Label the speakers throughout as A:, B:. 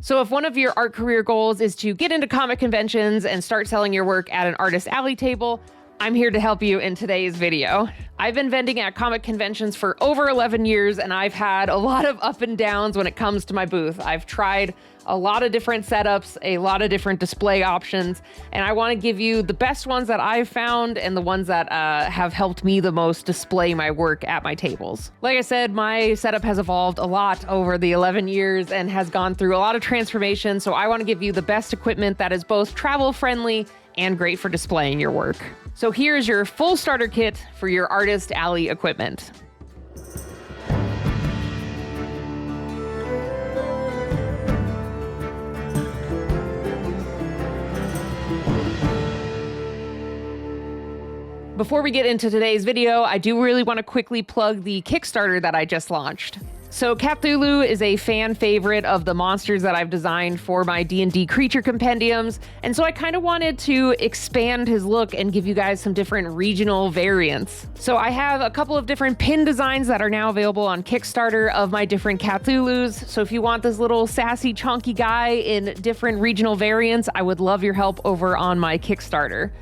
A: So if one of your art career goals is to get into comic conventions and start selling your work at an artist alley table, I'm here to help you in today's video. I've been vending at comic conventions for over 11 years, and I've had a lot of up and downs when it comes to my booth. I've tried a lot of different setups, a lot of different display options, and I want to give you the best ones that I've found and the ones that have helped me the most display my work at my tables. Like I said, my setup has evolved a lot over the 11 years and has gone through a lot of transformation, so I want to give you the best equipment that is both travel friendly and great for displaying your work. So here's your full starter kit for your artist alley equipment. Before we get into today's video, I do really want to quickly plug the Kickstarter that I just launched. So Cthulhu is a fan favorite of the monsters that I've designed for my D&D creature compendiums, and so I kind of wanted to expand his look and give you guys some different regional variants. So I have a couple of different pin designs that are now available on Kickstarter of my different Cthulhus. So if you want this little sassy, chunky guy in different regional variants, I would love your help over on my Kickstarter.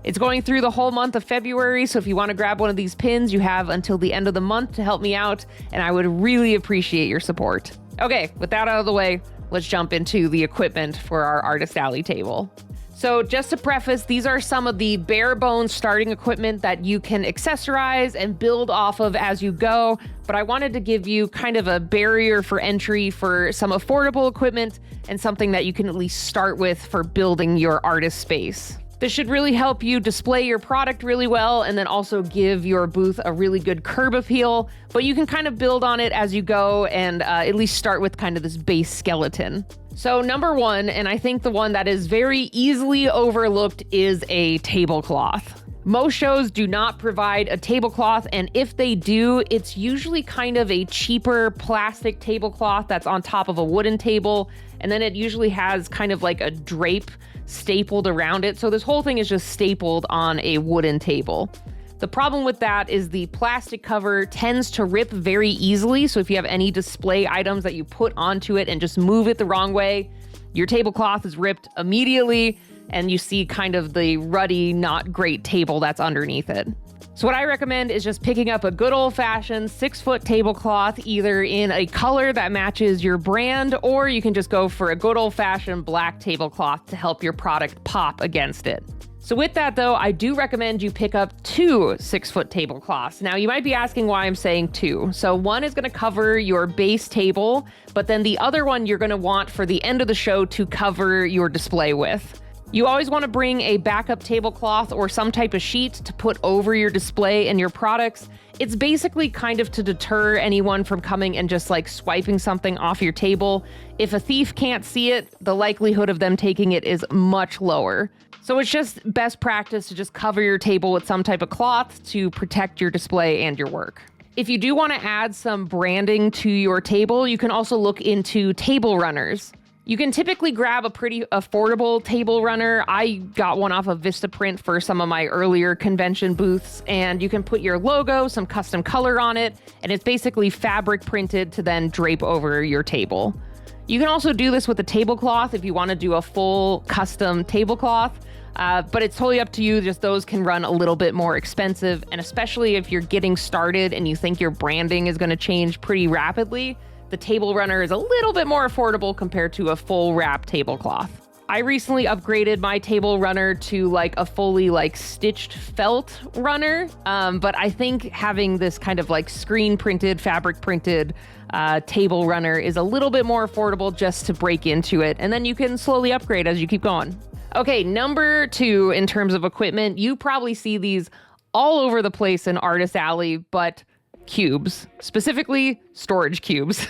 A: It's going through the whole month of February, so if you want to grab one of these pins, you have until the end of the month to help me out, and I would really appreciate your support. Okay, with that out of the way, let's jump into the equipment for our Artist Alley table. So just to preface, these are some of the bare bones starting equipment that you can accessorize and build off of as you go, but I wanted to give you kind of a barrier for entry for some affordable equipment and something that you can at least start with for building your artist space. This should really help you display your product really well and then also give your booth a really good curb appeal, but you can kind of build on it as you go and at least start with kind of this base skeleton. So number one, and I think the one that is very easily overlooked, is a tablecloth. Most shows do not provide a tablecloth, and if they do, it's usually kind of a cheaper plastic tablecloth that's on top of a wooden table, and then it usually has kind of like a drape stapled around it. So this whole thing is just stapled on a wooden table. The problem with that is the plastic cover tends to rip very easily. So if you have any display items that you put onto it and just move it the wrong way, your tablecloth is ripped immediately and you see kind of the ruddy, not great table that's underneath it. So what I recommend is just picking up a good old-fashioned 6-foot tablecloth, either in a color that matches your brand, or you can just go for a good old-fashioned black tablecloth to help your product pop against it. So with that though, I do recommend you pick up 2 6-foot tablecloths. Now you might be asking why I'm saying 2. So one is going to cover your base table, but then the other one you're going to want for the end of the show to cover your display with. You always want to bring a backup tablecloth or some type of sheet to put over your display and your products. It's basically kind of to deter anyone from coming and just like swiping something off your table. If a thief can't see it, the likelihood of them taking it is much lower. So it's just best practice to just cover your table with some type of cloth to protect your display and your work. If you do want to add some branding to your table, you can also look into table runners. You can typically grab a pretty affordable table runner. I got one off of Vistaprint for some of my earlier convention booths, and you can put your logo, some custom color on it, and it's basically fabric printed to then drape over your table. You can also do this with a tablecloth if you want to do a full custom tablecloth, but it's totally up to you. Just those can run a little bit more expensive, and especially if you're getting started and you think your branding is going to change pretty rapidly, the table runner is a little bit more affordable compared to a full wrap tablecloth. I recently upgraded my table runner to like a fully like stitched felt runner, but I think having this kind of like screen printed, fabric printed table runner is a little bit more affordable just to break into it, and then you can slowly upgrade as you keep going. Okay, number 2 in terms of equipment, you probably see these all over the place in Artist Alley, but cubes, specifically storage cubes.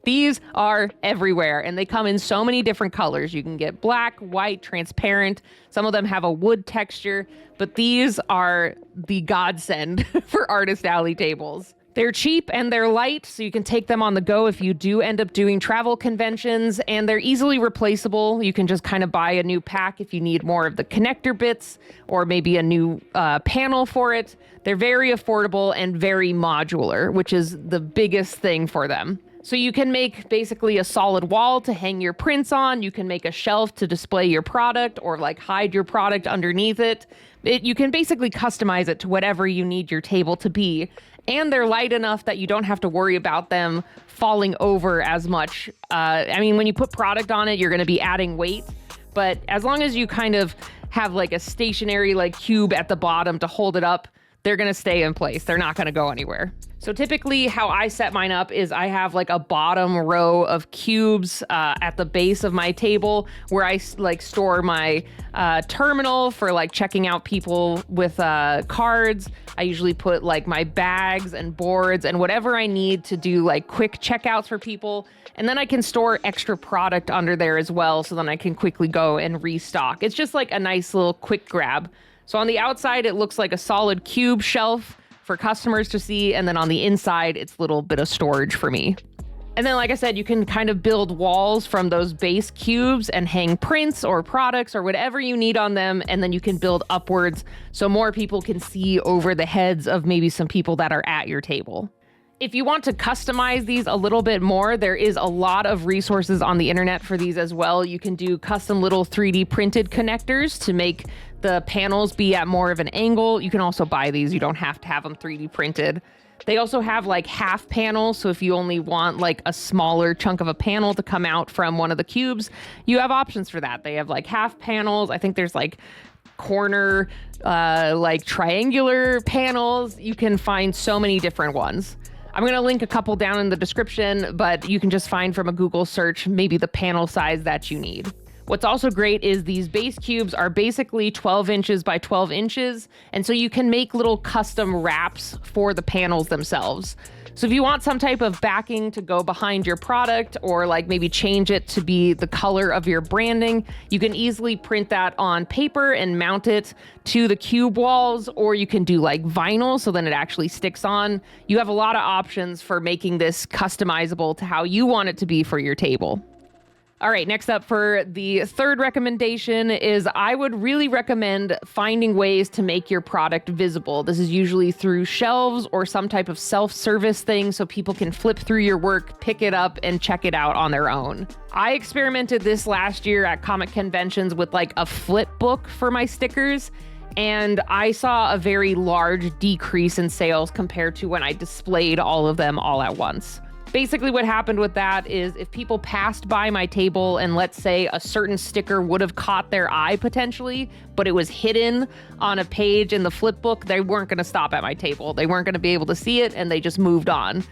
A: These are everywhere and they come in so many different colors. You can get black, white, transparent. Some of them have a wood texture, but these are the godsend for Artist Alley tables. They're cheap and they're light, so you can take them on the go if you do end up doing travel conventions, and they're easily replaceable. You can just kind of buy a new pack if you need more of the connector bits or maybe a new panel for it. They're very affordable and very modular, which is the biggest thing for them. So you can make basically a solid wall to hang your prints on. You can make a shelf to display your product or like hide your product underneath it. You can basically customize it to whatever you need your table to be. And they're light enough that you don't have to worry about them falling over as much. I mean, when you put product on it, you're going to be adding weight. But as long as you kind of have like a stationary like cube at the bottom to hold it up, they're going to stay in place. They're not going to go anywhere. So typically how I set mine up is I have like a bottom row of cubes at the base of my table where I like store my terminal for like checking out people with cards. I usually put like my bags and boards and whatever I need to do like quick checkouts for people. And then I can store extra product under there as well. So then I can quickly go and restock. It's just like a nice little quick grab. So on the outside, it looks like a solid cube shelf for customers to see. And then on the inside, it's a little bit of storage for me. And then, like I said, you can kind of build walls from those base cubes and hang prints or products or whatever you need on them. And then you can build upwards so more people can see over the heads of maybe some people that are at your table. If you want to customize these a little bit more, there is a lot of resources on the internet for these as well. You can do custom little 3D printed connectors to make the panels be at more of an angle. You can also buy these. You don't have to have them 3D printed. They also have like half panels. So if you only want like a smaller chunk of a panel to come out from one of the cubes, you have options for that. They have like half panels. I think there's like corner, like triangular panels. You can find so many different ones. I'm going to link a couple down in the description, but you can just find from a Google search maybe the panel size that you need. What's also great is these base cubes are basically 12 inches by 12 inches. And so you can make little custom wraps for the panels themselves. So if you want some type of backing to go behind your product or like maybe change it to be the color of your branding, you can easily print that on paper and mount it to the cube walls, or you can do like vinyl so then it actually sticks on. You have a lot of options for making this customizable to how you want it to be for your table. All right, next up for the third recommendation is I would really recommend finding ways to make your product visible. This is usually through shelves or some type of self-service thing so people can flip through your work, pick it up, and check it out on their own. I experimented this last year at comic conventions with like a flip book for my stickers, and I saw a very large decrease in sales compared to when I displayed all of them all at once. Basically what happened with that is if people passed by my table and let's say a certain sticker would have caught their eye potentially, but it was hidden on a page in the flip book, they weren't going to stop at my table. They weren't going to be able to see it and they just moved on.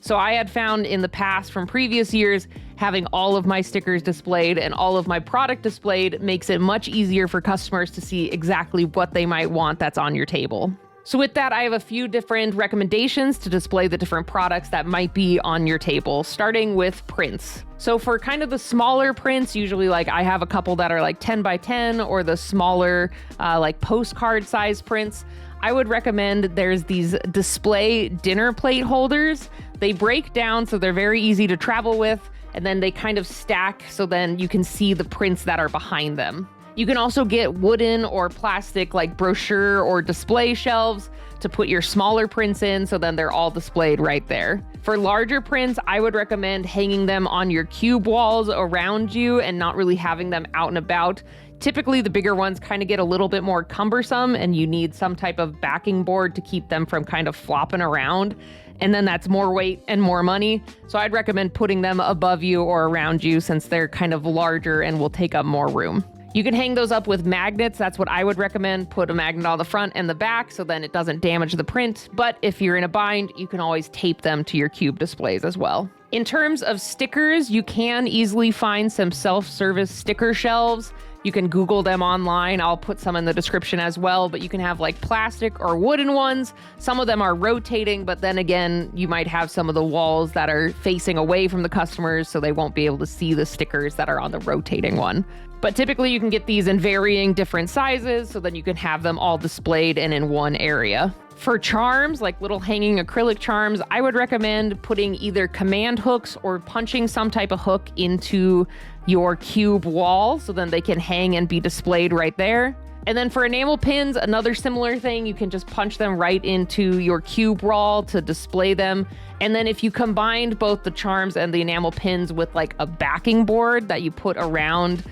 A: So I had found in the past from previous years, having all of my stickers displayed and all of my product displayed makes it much easier for customers to see exactly what they might want that's on your table. So with that, I have a few different recommendations to display the different products that might be on your table, starting with prints. So for kind of the smaller prints, usually like I have a couple that are like 10 by 10 or the smaller like postcard size prints. I would recommend there's these display dinner plate holders. They break down so they're very easy to travel with, and then they kind of stack so then you can see the prints that are behind them. You can also get wooden or plastic like brochure or display shelves to put your smaller prints in, so then they're all displayed right there. For larger prints, I would recommend hanging them on your cube walls around you and not really having them out and about. Typically, the bigger ones kind of get a little bit more cumbersome and you need some type of backing board to keep them from kind of flopping around. And then that's more weight and more money. So I'd recommend putting them above you or around you since they're kind of larger and will take up more room. You can hang those up with magnets. That's what I would recommend. Put a magnet on the front and the back so then it doesn't damage the print. But if you're in a bind, you can always tape them to your cube displays as well. In terms of stickers, you can easily find some self-service sticker shelves. You can Google them online. I'll put some in the description as well, but you can have like plastic or wooden ones. Some of them are rotating, but then again, you might have some of the walls that are facing away from the customers, so they won't be able to see the stickers that are on the rotating one. But typically you can get these in varying different sizes, so then you can have them all displayed and in one area. For charms, like little hanging acrylic charms, I would recommend putting either command hooks or punching some type of hook into your cube wall, so then they can hang and be displayed right there. And then for enamel pins, another similar thing, you can just punch them right into your cube wall to display them. And then if you combined both the charms and the enamel pins with like a backing board that you put around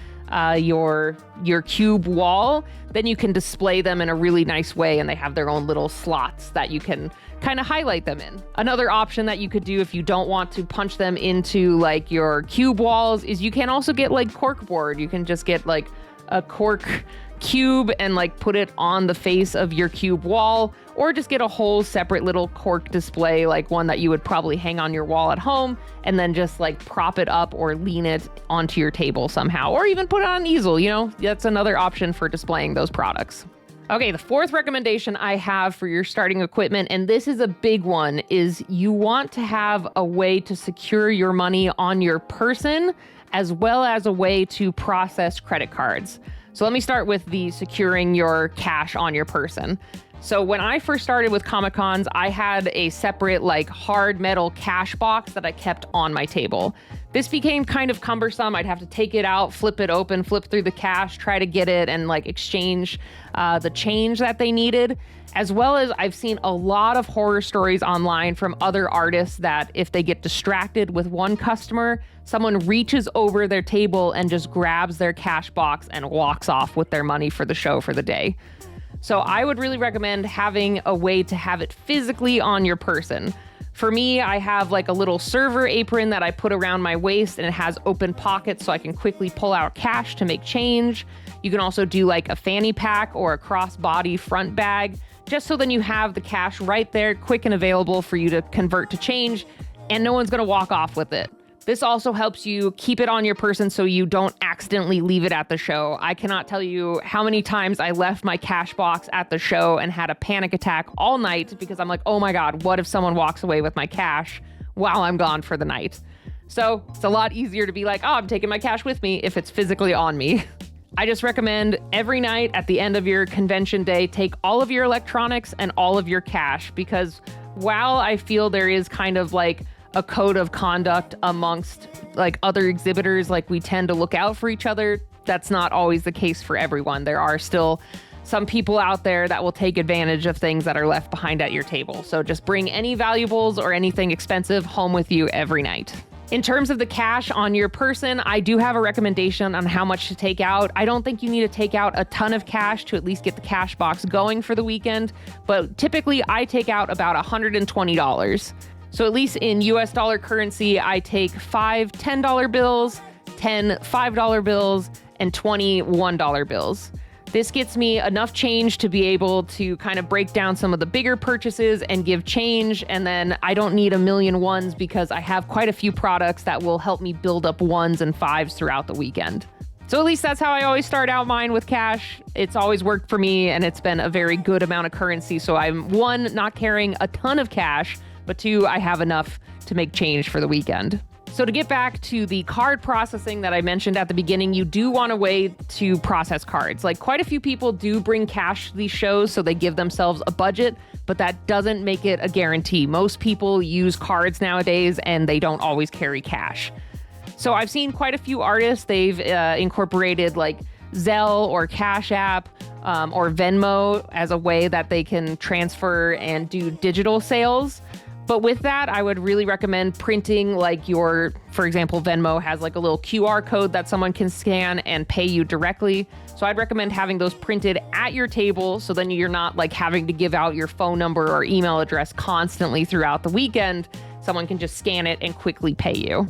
A: your cube wall, then you can display them in a really nice way, and they have their own little slots that you can kind of highlight them in. Another option that you could do if you don't want to punch them into like your cube walls is you can also get like cork board. You can just get like a cork cube and like put it on the face of your cube wall, or just get a whole separate little cork display, like one that you would probably hang on your wall at home, and then just like prop it up or lean it onto your table somehow, or even put it on an easel. You know, that's another option for displaying those products. Okay, the fourth recommendation I have for your starting equipment, and this is a big one, is you want to have a way to secure your money on your person, as well as a way to process credit cards. So let me start with the securing your cash on your person. So when I first started with Comic-Cons, I had a separate like hard metal cash box that I kept on my table. This became kind of cumbersome. I'd have to take it out, flip it open, flip through the cash, try to get it and like exchange the change that they needed. As well as I've seen a lot of horror stories online from other artists that if they get distracted with one customer, someone reaches over their table and just grabs their cash box and walks off with their money for the show for the day. So I would really recommend having a way to have it physically on your person. For me, I have like a little server apron that I put around my waist, and it has open pockets so I can quickly pull out cash to make change. You can also do like a fanny pack or a crossbody front bag, just so then you have the cash right there, quick and available for you to convert to change, and no one's gonna walk off with it. This also helps you keep it on your person so you don't accidentally leave it at the show. I cannot tell you how many times I left my cash box at the show and had a panic attack all night because I'm like, oh my God, what if someone walks away with my cash while I'm gone for the night? So it's a lot easier to be like, oh, I'm taking my cash with me if it's physically on me. I just recommend every night at the end of your convention day, take all of your electronics and all of your cash, because while I feel there is kind of like a code of conduct amongst like other exhibitors, like we tend to look out for each other, that's not always the case for everyone. There are still some people out there that will take advantage of things that are left behind at your table. So just bring any valuables or anything expensive home with you every night. In terms of the cash on your person, I do have a recommendation on how much to take out. I don't think you need to take out a ton of cash to at least get the cash box going for the weekend, but typically I take out about $120. So at least in US dollar currency, I take 5 $10 bills, 10 $5 bills, and 20 $1 bills. This gets me enough change to be able to kind of break down some of the bigger purchases and give change. And then I don't need a million ones because I have quite a few products that will help me build up ones and fives throughout the weekend. So at least that's how I always start out mine with cash. It's always worked for me, and it's been a very good amount of currency. So I'm, one, not carrying a ton of cash, but two, I have enough to make change for the weekend. So to get back to the card processing that I mentioned at the beginning, you do want a way to process cards. Like quite a few people do bring cash to these shows, so they give themselves a budget, but that doesn't make it a guarantee. Most people use cards nowadays and they don't always carry cash. So I've seen quite a few artists, they've incorporated like Zelle or Cash App or Venmo as a way that they can transfer and do digital sales. But with that, I would really recommend printing like your, for example, Venmo has like a little QR code that someone can scan and pay you directly. So I'd recommend having those printed at your table, so then you're not like having to give out your phone number or email address constantly throughout the weekend. Someone can just scan it and quickly pay you.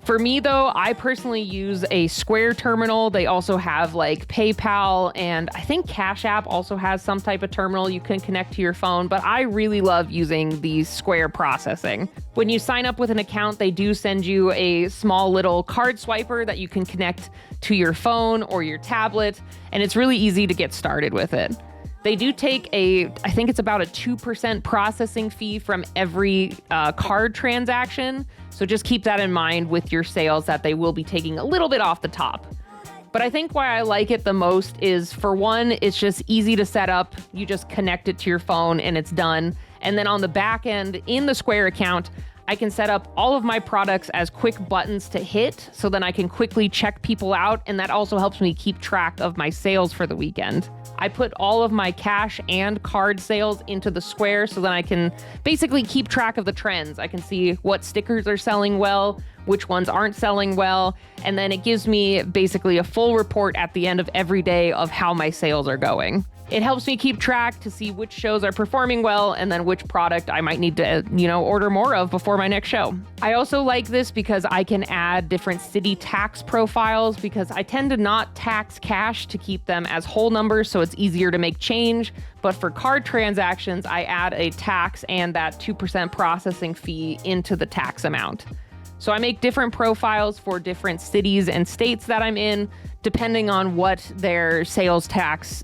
A: For me, though, I personally use a Square terminal. They also have like PayPal, and I think Cash App also has some type of terminal you can connect to your phone, but I really love using the Square processing. When you sign up with an account, they do send you a small little card swiper that you can connect to your phone or your tablet, and it's really easy to get started with it. They do take I think it's about a 2% processing fee from every card transaction. So just keep that in mind with your sales, that they will be taking a little bit off the top. But I think why I like it the most is, for one, it's just easy to set up. You just connect it to your phone and it's done. And then on the back end in the Square account, I can set up all of my products as quick buttons to hit, so then I can quickly check people out, and that also helps me keep track of my sales for the weekend. I put all of my cash and card sales into the square, so then I can basically keep track of the trends. I can see what stickers are selling well, which ones aren't selling well, and then it gives me basically a full report at the end of every day of how my sales are going. It helps me keep track to see which shows are performing well and then which product I might need to, order more of before my next show. I also like this because I can add different city tax profiles, because I tend to not tax cash to keep them as whole numbers, so it's easier to make change. But for card transactions, I add a tax and that 2% processing fee into the tax amount. So I make different profiles for different cities and states that I'm in, depending on what their sales tax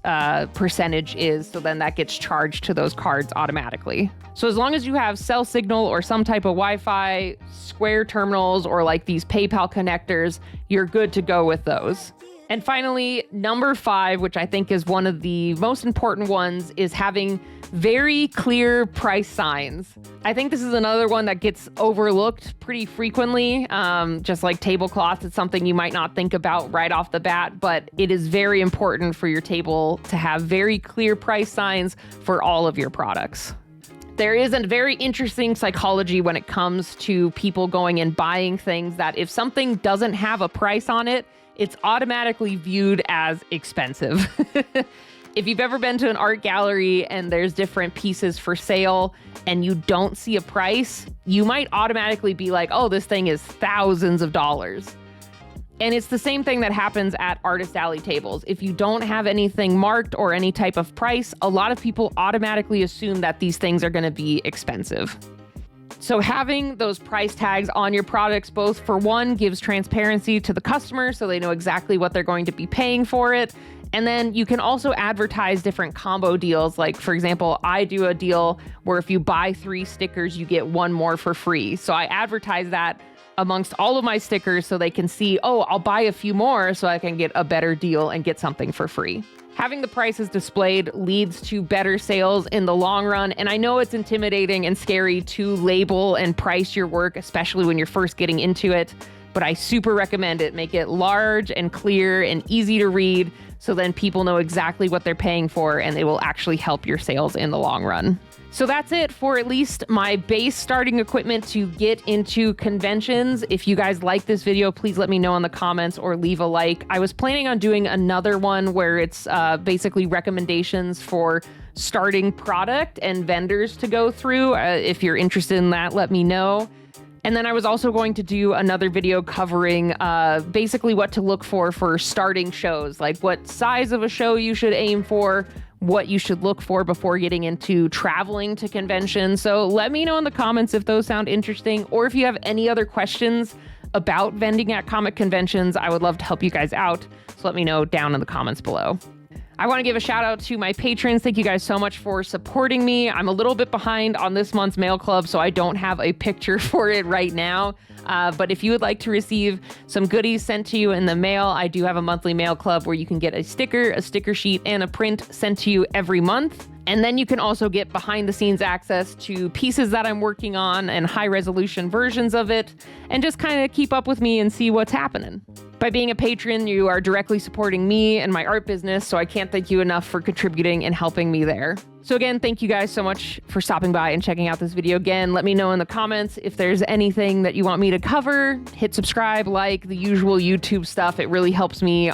A: percentage is. So then that gets charged to those cards automatically. So as long as you have cell signal or some type of Wi-Fi, Square terminals, or like these PayPal connectors, you're good to go with those. And finally, number 5, which I think is one of the most important ones, is having very clear price signs. I think this is another one that gets overlooked pretty frequently. Just like tablecloths, it's something you might not think about right off the bat, but it is very important for your table to have very clear price signs for all of your products. There is a very interesting psychology when it comes to people going and buying things, that if something doesn't have a price on it, it's automatically viewed as expensive. If you've ever been to an art gallery and there's different pieces for sale and you don't see a price, you might automatically be like, oh, this thing is thousands of dollars. And it's the same thing that happens at artist alley tables. If you don't have anything marked or any type of price, a lot of people automatically assume that these things are going to be expensive. So having those price tags on your products, both for one, gives transparency to the customer so they know exactly what they're going to be paying for it. And then you can also advertise different combo deals. Like, for example, I do a deal where if you buy 3 stickers, you get 1 more for free. So I advertise that amongst all of my stickers so they can see, oh, I'll buy a few more so I can get a better deal and get something for free. Having the prices displayed leads to better sales in the long run. And I know it's intimidating and scary to label and price your work, especially when you're first getting into it, but I super recommend it. Make it large and clear and easy to read, so then people know exactly what they're paying for, and it will actually help your sales in the long run. So that's it for at least my base starting equipment to get into conventions. If you guys like this video, please let me know in the comments or leave a like. I was planning on doing another one where it's basically recommendations for starting product and vendors to go through. If you're interested in that, let me know. And then I was also going to do another video covering basically what to look for starting shows, like what size of a show you should aim for, what you should look for before getting into traveling to conventions. So let me know in the comments if those sound interesting, or if you have any other questions about vending at comic conventions. I would love to help you guys out. So let me know down in the comments below. I want to give a shout out to my patrons. Thank you guys so much for supporting me. I'm a little bit behind on this month's mail club, so I don't have a picture for it right now. But if you would like to receive some goodies sent to you in the mail, I do have a monthly mail club where you can get a sticker sheet, and a print sent to you every month. And then you can also get behind the scenes access to pieces that I'm working on and high resolution versions of it, and just kind of keep up with me and see what's happening. By being a patron, you are directly supporting me and my art business, so I can't thank you enough for contributing and helping me there. So again, thank you guys so much for stopping by and checking out this video. Again, let me know in the comments if there's anything that you want me to cover. Hit subscribe, like the usual YouTube stuff. It really helps me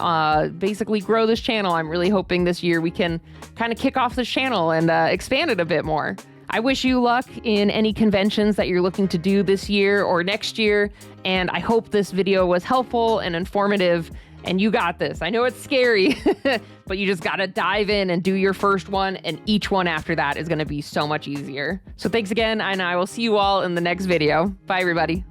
A: basically grow this channel. I'm really hoping this year we can kind of kick off this channel and expand it a bit more. I wish you luck in any conventions that you're looking to do this year or next year, and I hope this video was helpful and informative, and you got this. I know it's scary, but you just gotta dive in and do your first one, and each one after that is gonna be so much easier. So thanks again, and I will see you all in the next video. Bye, everybody.